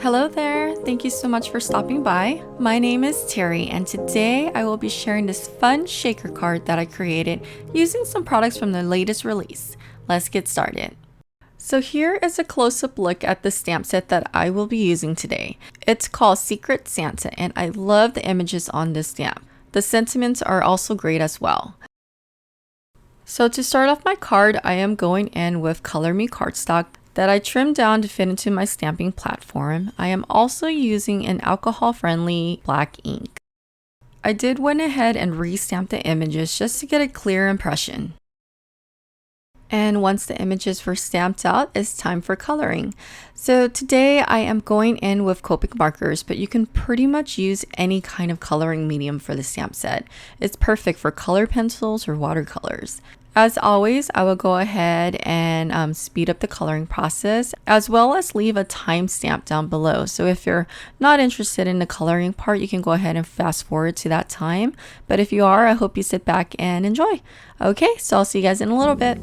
Hello there, thank you so much for stopping by. My name is Terry, and today I will be sharing this fun shaker card that I created using some products from the latest release. Let's get started. So here is a close-up look at the stamp set that I will be using today. It's called Secret Santa, and I love the images on this stamp. The sentiments are also great as well. So to start off my card, I am going in with Color Me cardstock that I trimmed down to fit into my stamping platform. I am also using an alcohol-friendly black ink. I did went ahead and re-stamped the images just to get a clear impression. And once the images were stamped out, it's time for coloring. So today I am going in with Copic markers, but you can pretty much use any kind of coloring medium for the stamp set. It's perfect for color pencils or watercolors. As always, I will go ahead and speed up the coloring process, as well as leave a timestamp down below. So if you're not interested in the coloring part, you can go ahead and fast forward to that time. But if you are, I hope you sit back and enjoy. Okay, so I'll see you guys in a little bit.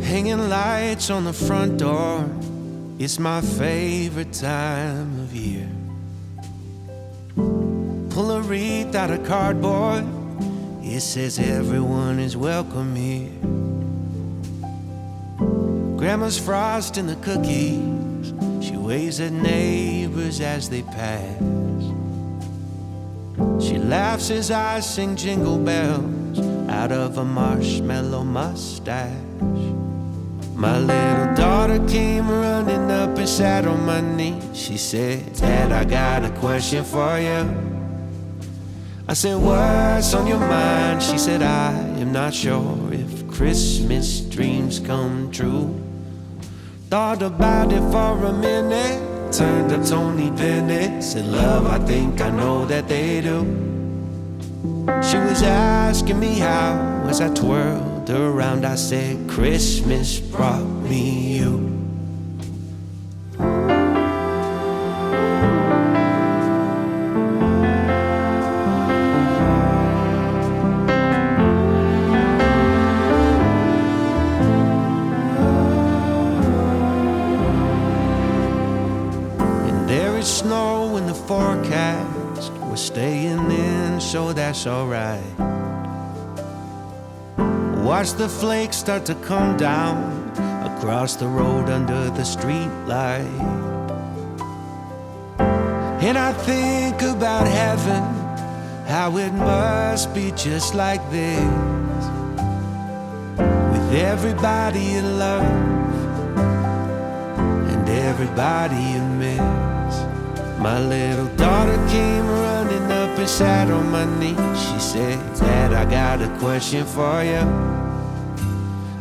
Hanging lights on the front door, it's my favorite time of year. Pull a wreath out of cardboard, it says everyone is welcome here. Grandma's frosting the cookies, she waves at neighbors as they pass. She laughs as I sing jingle bells out of a marshmallow mustache. My little daughter came running up and sat on my knee. She said, "Dad, I got a question for you." I said, "What's on your mind?" She said, "I am not sure if Christmas dreams come true." Thought about it for a minute, turned to Tony Bennett, said, "Love, I think I know that they do." She was asking me how, as I twirled around, I said, "Christmas brought me you." And there is snow in the forecast, we're staying in, so that's alright. Watch the flakes start to come down across the road under the street light. And I think about heaven, how it must be just like this, with everybody in love and everybody you miss. My little daughter came running up and sat on my knee. She said, "Dad, I got a question for you."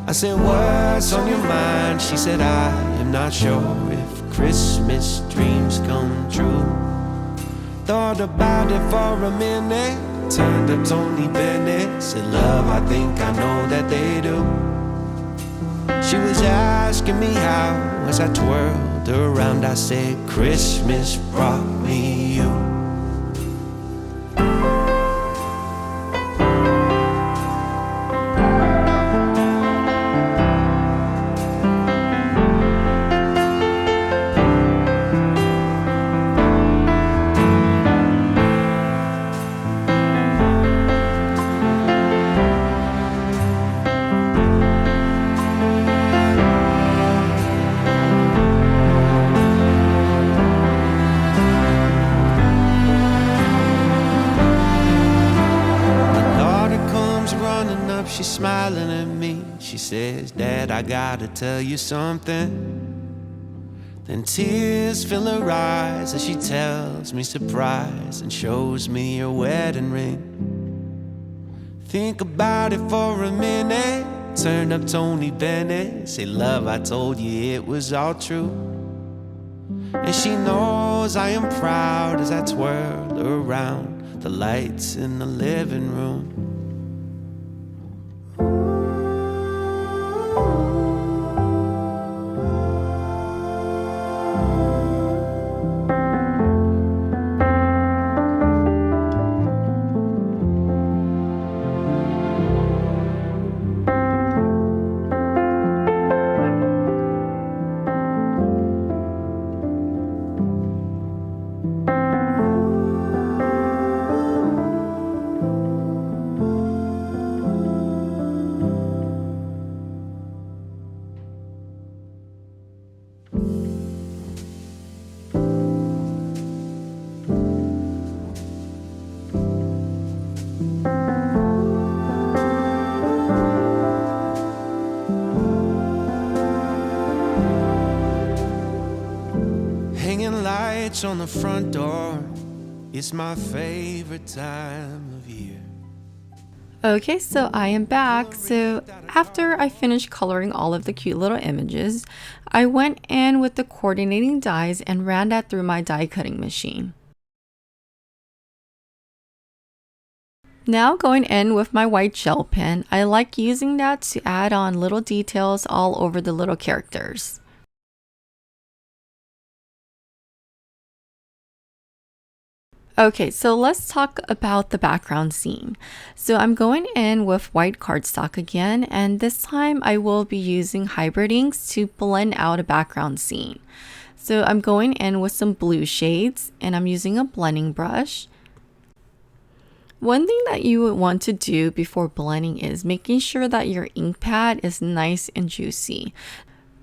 I said, "What's on your mind?" She said, "I am not sure if Christmas dreams come true." Thought about it for a minute, turned to Tony Bennett, said, "Love, I think I know that they do." She was asking me how, as I twirled around, I said, "Christmas brought me you." She's smiling at me. She says, "Dad, I gotta tell you something." Then tears fill her eyes as she tells me surprise and shows me her wedding ring. Think about it for a minute, turn up Tony Bennett, say, "Love, I told you it was all true." And she knows I am proud as I twirl around the lights in the living room. lights on the front door. It's my favorite time of year. Okay, so I am back. So after I finished coloring all of the cute little images, I went in with the coordinating dies and ran that through my die cutting machine. Now going in with my white gel pen, I like using that to add on little details all over the little characters. Okay, so let's talk about the background scene. So I'm going in with white cardstock again, and this time I will be using hybrid inks to blend out a background scene. So I'm going in with some blue shades, and I'm using a blending brush. One thing that you would want to do before blending is making sure that your ink pad is nice and juicy.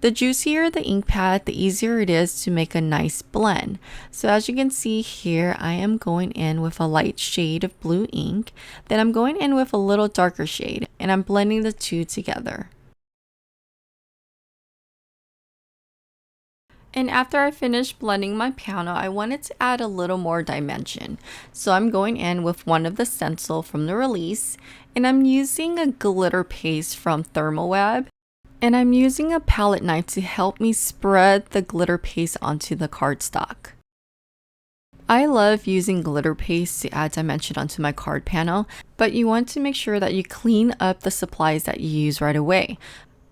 The juicier the ink pad, the easier it is to make a nice blend. So as you can see here, I am going in with a light shade of blue ink. Then I'm going in with a little darker shade, and I'm blending the two together. And after I finished blending my piano, I wanted to add a little more dimension. So I'm going in with one of the stencil from the release, and I'm using a glitter paste from Thermoweb. And I'm using a palette knife to help me spread the glitter paste onto the cardstock. I love using glitter paste to add dimension onto my card panel, but you want to make sure that you clean up the supplies that you use right away,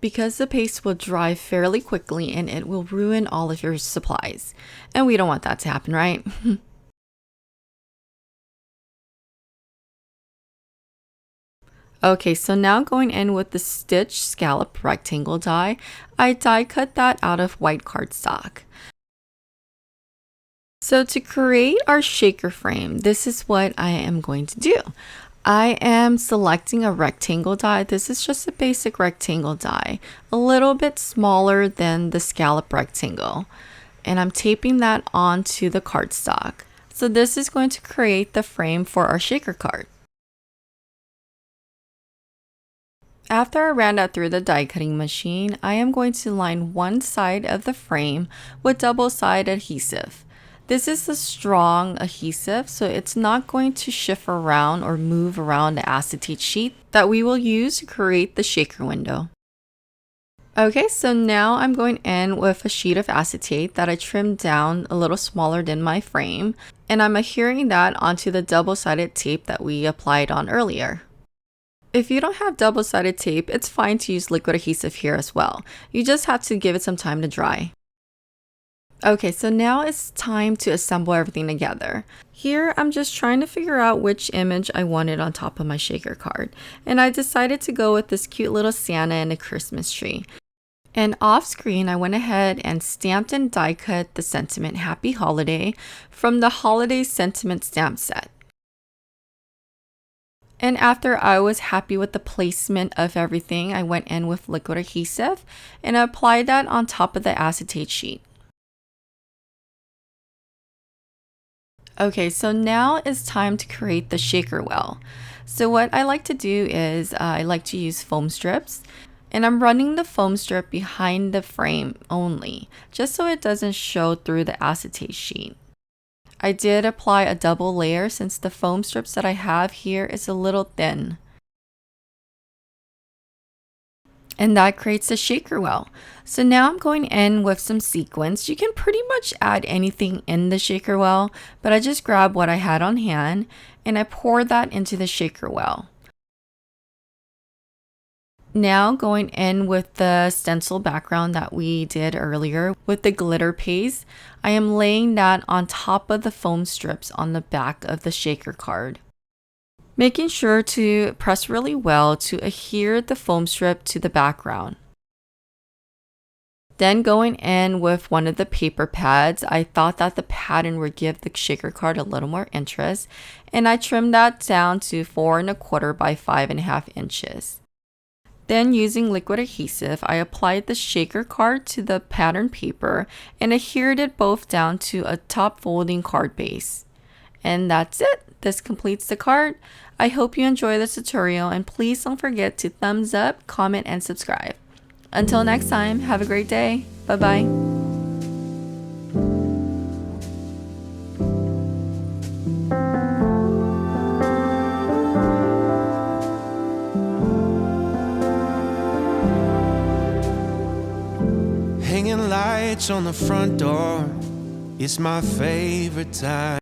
because the paste will dry fairly quickly and it will ruin all of your supplies. And we don't want that to happen, right? Okay, so now going in with the Stitch Scallop Rectangle die, I die cut that out of white cardstock. So to create our shaker frame, this is what I am going to do. I am selecting a rectangle die. This is just a basic rectangle die, a little bit smaller than the scallop rectangle. And I'm taping that onto the cardstock. So this is going to create the frame for our shaker card. After I ran that through the die cutting machine, I am going to line one side of the frame with double-sided adhesive. This is a strong adhesive, so it's not going to shift around or move around the acetate sheet that we will use to create the shaker window. Okay, so now I'm going in with a sheet of acetate that I trimmed down a little smaller than my frame, and I'm adhering that onto the double-sided tape that we applied on earlier. If you don't have double-sided tape, it's fine to use liquid adhesive here as well. You just have to give it some time to dry. Okay, so now it's time to assemble everything together. Here, I'm just trying to figure out which image I wanted on top of my shaker card. And I decided to go with this cute little Santa and a Christmas tree. And off screen, I went ahead and stamped and die cut the sentiment Happy Holiday from the Holiday Sentiment stamp set. And after I was happy with the placement of everything, I went in with liquid adhesive and I applied that on top of the acetate sheet. Okay, so now it's time to create the shaker well. So what I like to do is I like to use foam strips, and I'm running the foam strip behind the frame only, just so it doesn't show through the acetate sheet. I did apply a double layer since the foam strips that I have here is a little thin. And that creates a shaker well. So now I'm going in with some sequins. You can pretty much add anything in the shaker well, but I just grabbed what I had on hand and I poured that into the shaker well. Now going in with the stencil background that we did earlier with the glitter paste, I am laying that on top of the foam strips on the back of the shaker card. Making sure to press really well to adhere the foam strip to the background. Then going in with one of the paper pads, I thought that the pattern would give the shaker card a little more interest, and I trimmed that down to 4 1/4 by 5.5 inches. Then using liquid adhesive, I applied the shaker card to the pattern paper and adhered it both down to a top folding card base. And that's it. This completes the card. I hope you enjoy this tutorial and please don't forget to thumbs up, comment, and subscribe. Until next time, have a great day. Bye-bye. knocks on the front door. It's my favorite time.